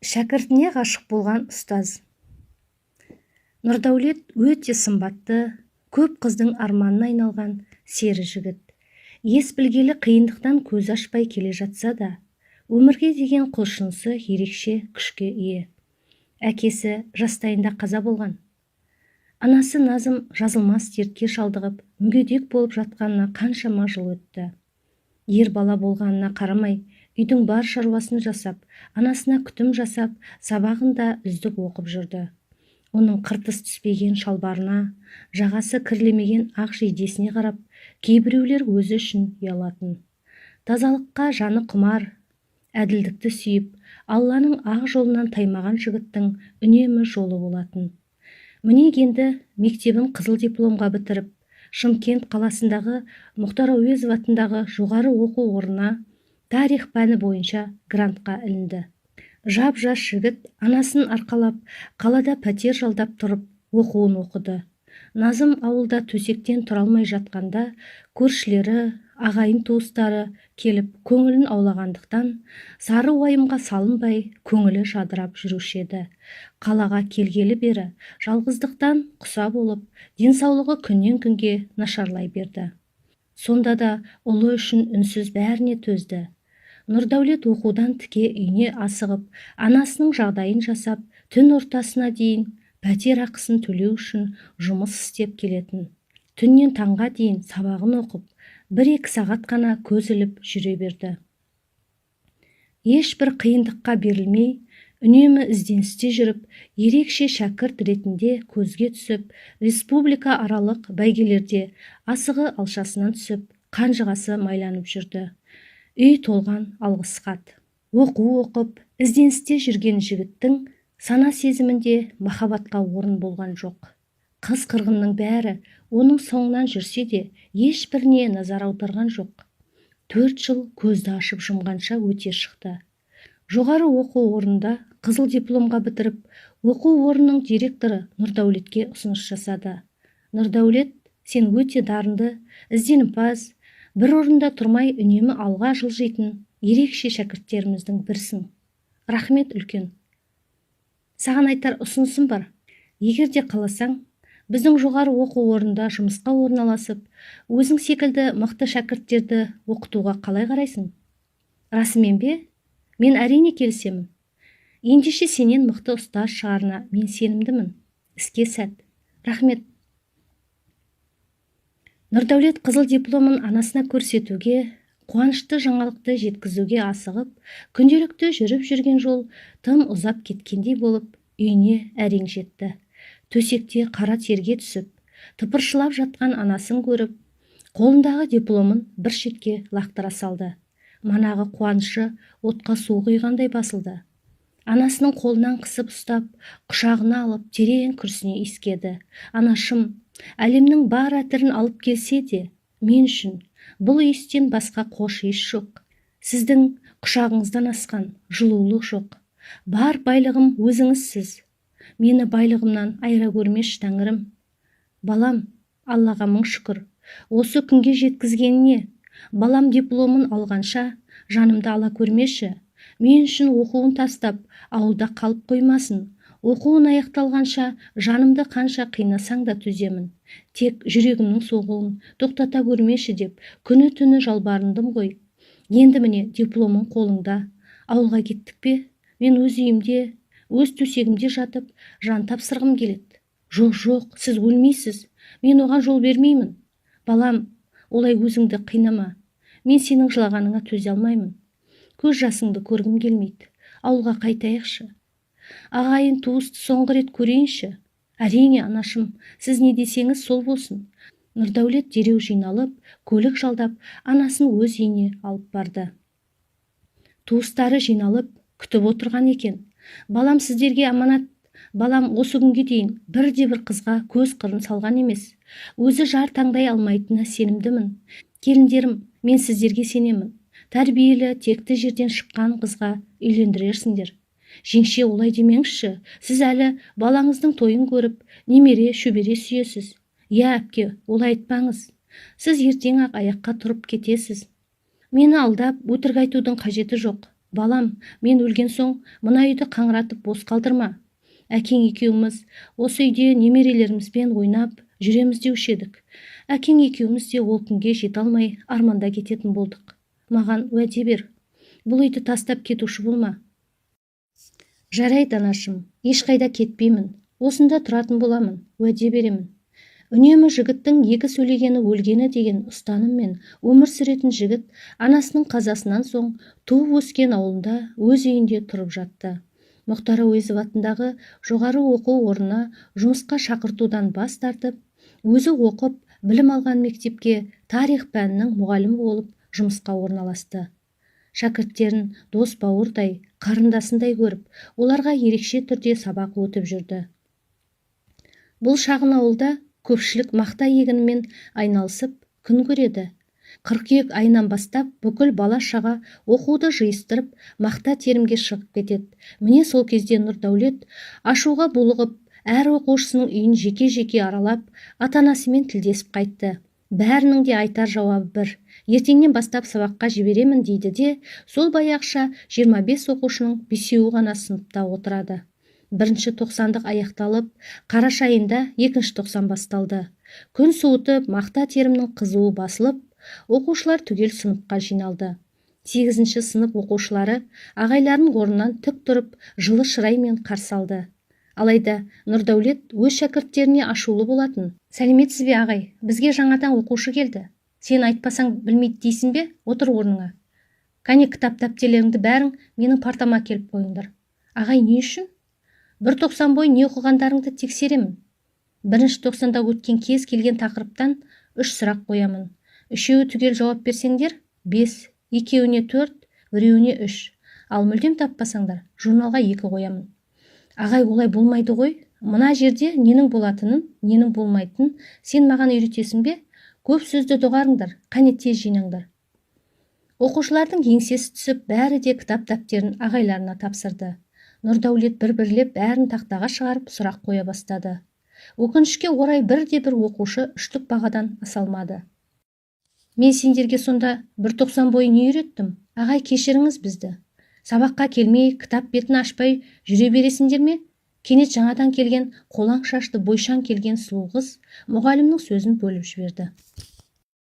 Шәкіртіне ғашық болған ұстаз. Нұрдәулет өте сымбатты, көп қыздың арманына айналған сері жігіт. Ес білгелі қиындықтан көз ашпай келе жатса да, өмірге деген құлшынысы ерекше күшке ие. Әкесі жастайында қаза болған. Анасы Назым жазылмас дертке шалдығып, мүгедек болып жатқанына қаншама жыл өтті. Ер бала болғанына қарамай, үйдің бар шаруасын жасап, анасына күтім жасап, сабағын да үздік оқып жүрді. Оның қыртыс түспеген шалбарына, жағасы кірлемеген ақ жейдесіне қарап, кейбіреулер өзі үшін ұялатын. Тазалыққа жаны құмар, әділдікті сүйіп, Алланың ақ жолынан таймаған жігіттің үнемі жолы болатын. Міне енді мектебін қызыл дипломға бітіріп, Шымкент қаласындағы Мұхтар Әуезов атындағы жоғары оқу орнына тарих пәні бойынша грантқа ілінді. Жап-жас жігіт анасын арқалап, қалада пәтер жалдап тұрып, оқуын оқыды. Назым ауылда төсектен тұра алмай жатқанда, көршілері, ағайын туыстары келіп көңілін аулағандықтан, сары уайымға салынбай, көңілі жадырап жүруші еді. Қалаға келгелі бері жалғыздықтан құса болып, денсаулығы күннен күнге нашарлай берді. Сонда да ұлы үшін үнсіз бәріне төзді. Нұрдәулет оқудан тіке үйіне асығып, анасының жағдайын жасап, түн ортасына дейін пәтер ақысын төлеу үшін жұмыс істеп келетін. Түннен таңға дейін сабағын оқып, 1-2 сағат қана көз іліп жүре берді. Ешбір қиындыққа берілмей, үнемі ізденісте жүріп, ерекше шәкірт ретінде көзге түсіп, республика аралық бәйгелерде асығы алшасынан түсіп, қанжығасы майланып жүрді. Үй толған алғыс хат. Оқу оқып, ізденісте жүрген жігіттің сана сезімінде махаббатқа орын болған жоқ. Қыз қырғынның бәрі оның соңынан жүрсе де, ешбіріне назар аударған жоқ. 4 жыл көзді ашып жұмғанша өте шықты. Жоғары оқу орнында қызыл дипломға бітіріп, оқу орнының директоры Нұрдәулетке ұсыныс жасады. Нұрдәулет, сен өте дарынды, ізденімпаз, бір орында тұрмай үнемі алға жылжитын ерекше шәкірттеріміздің бірсің. Рахмет үлкен. Саған айтар ұсынысым бар. Егер де қаласаң, біздің жоғары оқу орнында жұмысқа орналасып, өзің секілді мықты шәкірттерді оқытуға қалай қарайсың? Расымен бе? Мен әрине келісемін. Ендеше сенен мықты ұстаз шығарына мен сенімдімін. Іске сәт. Рахмет. Нұрдәулет қызыл дипломын анасына көрсетуге, қуанышты жаңалықты жеткізуге асығып, күнделікті жүріп жүрген жол тым ұзап кеткендей болып, үйіне әрең жетті. Төсекте қара терге түсіп, тыпыршылап жатқан анасын көріп, қолындағы дипломын бір шетке лақтыра салды. Манағы қуанышы отқа су құйғандай басылды. Анасының қолынан қысып ұстап, құшағына алып, терең күрсіне иіскеді. Анашым, әлемнің бар әтірін алып келсе де, мен үшін бұл иістен басқа қош иіс жоқ. Сіздің құшағыңыздан асқан жылулық жоқ. Бар байлығым өзіңізсіз. Мені байлығымнан айыра көрмеші Тәңірім. Балам, Аллаға мың шүкір, осы күнге жеткізгеніне. Балам дипломын алғанша жанымды ала көрмеші. Мен үшін оқуын тастап, ауылда қалып қоймасын. Оқуын аяқталғанша жанымды қанша қинасаң да төземін. Тек жүрегімнің соғуын тоқтата көрмеші деп күні түні жалбарындым ғой. Енді міне дипломың қолыңда. Ауылға кеттік пе? Мен өз үйімде, өз төсегімде жатып, жан тапсырғым келеді. Жоқ, сіз өлмейсіз. Мен оған жол бермеймін. Балам, олай өзіңді қинама. Мен сенің жылағаныңа төзе алмаймын. Көз жасыңды көргім келмейді. Ауылға қайтайықшы. Ағайын туысты соңғы рет көрейінші. Әрине, анашым, сіз не десеңіз сол болсын. Нұрдәулет дереу жиналып, көлік жалдап, анасын өз үйіне алып барды. Туыстары жиналып, күтіп отырған екен. Балам сіздерге аманат. Балам осы күнге дейін бірде-бір қызға көз қырын салған емес. Өзі жар таңдай алмайтынына сенімдімін. Келіндерім, мен сіздерге сенемін. Тәрбиелі, текті жерден шыққан қызға үйлендірерсіңдер. Жеңше, олай демеңізші. Сіз әлі балаңыздың тойын көріп, немере, шөбере сүйесіз. Я, әпке, олай айтпаңыз. Сіз ертең-ақ аяққа тұрып кетесіз. Мені алдап, өтірік айтудың қажеті жоқ. балам, мен өлген соң мына үйді қаңыратып бос қалдырма. Әкең екеуміз осы үйде немерелерімізбен ойнап жүреміз деуші едік. Әкең екеуміз де ол күнге жете алмай арманда кететін болдық. Маған уәде бер, бұл үйді тастап кетуші болма. Жарайды анашым, ешқайда кетпеймін, осында тұратын боламын, уәде беремін. Үнемі жігіттің екі сөйлегені өлгені деген ұстаныммен өмір сүретін жігіт анасының қазасынан соң туып өскен ауылында өз үйінде тұрып жатты. Мұхтар Әуезов атындағы жоғары оқу орнына жұмысқа шақыртудан бас тартып, өзі оқып, білім алған мектепке тарих пәнінің мұғалімі болып жұмысқа орналасты. Шәкірттерін дос бауырдай, қарындасындай көріп, оларға ерекше түрде сабақ өтіп жүрді. Бұл шағын ауылда көпшілік мақта егінімен айналысып күн көреді. Қыркүйек айынан бастап бүкіл бала-шаға оқуды жиыстырып, мақта терімге шығып кетеді. Міне сол кезде Нұрдәулет ашуға булығып, әр оқушысының үйін жеке-жеке аралап, ата-анасымен тілдесіп қайтты. Бәрінің де айтар жауабы бір: ертеңнен бастап сабаққа жіберемін дейді де, сол баяғыша 25 оқушының 5-еуі ғана сыныпта отырады. Бірінші тоқсандық аяқталып, қараша айында екінші тоқсан басталды. Күн суытып, мақта терімнің қызуы басылып, оқушылар түгел сыныпқа жиналды. 8-ші сынып оқушылары ағайларын орнынан тік тұрып, жылы шыраймен қарсы алды. Алайда Нұрдәулет өз шәкірттеріне ашулы болатын. Сәлеметсіз бе ағай, бізге жаңадан оқушы келді. Сен айтпасаң білмейді дейсің бе? Отыр орныңа. Кәне кітап-дәптерлеріңді бәрің менің партама келіп қойыңдар. Ағай, не үшін? Бір тоқсан бойы не оқығандарыңды тексеремін. Бірінші тоқсанда өткен кез келген тақырыптан 3 сұрақ қоямын. 3-еуі түгел жауап берсеңдер 5, 2-еуіне 4, 1-еуіне 3. Ал мүлдем таппасаңдар журналға 2 қоямын. Ағай, олай болмайды ғой. Мына жерде ненің болатынын, ненің болмайтынын сен маған үйретесің бе? Көп сөзді доғарыңдар, қане тез жинаңдар. Оқушылардың еңсесі түсіп, бәрі де кітап-дәптерін ағайларына тапсырды. Нұрдәулет бір-бірлеп бәрін тақтаға шығарып сұрақ қоя бастады. Өкінішке орай бірде-бір оқушы 3-тік бағадан аса алмады. Мен сендерге сонда 1.90 бойы не үйреттім? Ағай, кешіріңіз бізді. Сабаққа келмей, кітап бетін ашпай жүре бересіңдер ме? Кенет жаңадан келген қолаң шашты бойшаң келген сұлу қыз мұғалімнің сөзін бөліп жіберді.